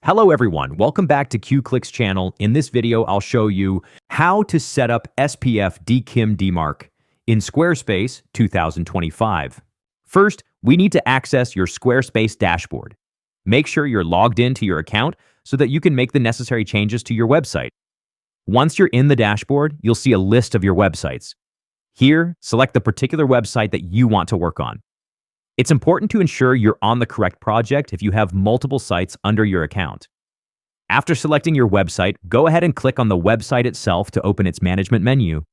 Hello everyone, welcome back to QClick's channel. In this video, I'll show you how to set up SPF DKIM DMARC in Squarespace 2025. First, we need to access your Squarespace dashboard. Make sure you're logged into your account so that you can make the necessary changes to your website. Once you're in the dashboard, you'll see a list of your websites. Here, select the particular website that you want to work on. It's important to ensure you're on the correct project if you have multiple sites under your account. After selecting your website, go ahead and click on the website itself to open its management menu.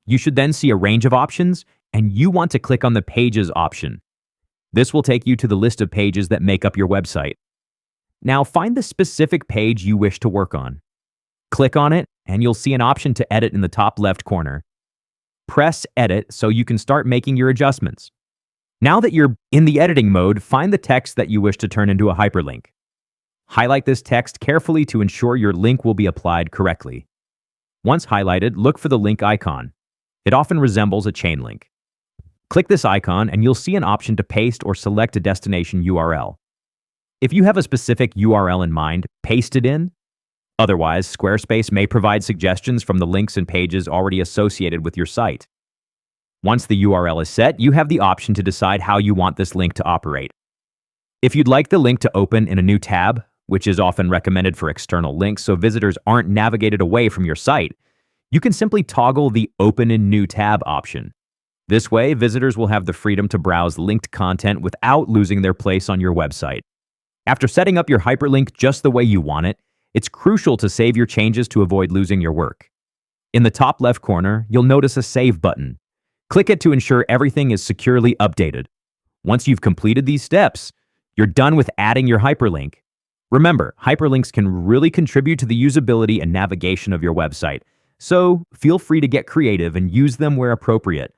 You should then see a range of options, and you want to click on the Pages option. This will take you to the list of pages that make up your website. Now find the specific page you wish to work on. Click on it, and you'll see an option to edit in the top left corner. Press Edit so you can start making your adjustments. Now that you're in the editing mode, find the text that you wish to turn into a hyperlink. Highlight this text carefully to ensure your link will be applied correctly. Once highlighted, look for the link icon. It often resembles a chain link. Click this icon and you'll see an option to paste or select a destination URL. If you have a specific URL in mind, paste it in. Otherwise, Squarespace may provide suggestions from the links and pages already associated with your site. Once the URL is set, you have the option to decide how you want this link to operate. If you'd like the link to open in a new tab, which is often recommended for external links so visitors aren't navigated away from your site, you can simply toggle the Open in New Tab option. This way, visitors will have the freedom to browse linked content without losing their place on your website. After setting up your hyperlink just the way you want it, it's crucial to save your changes to avoid losing your work. In the top left corner, you'll notice a Save button. Click it to ensure everything is securely updated. Once you've completed these steps, you're done with adding your hyperlink. Remember, hyperlinks can really contribute to the usability and navigation of your website, so feel free to get creative and use them where appropriate.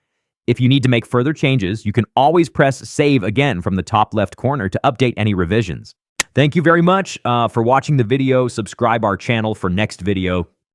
If you need to make further changes, you can always press Save again from the top left corner to update any revisions. Thank you very much for watching the video. Subscribe our channel for next video.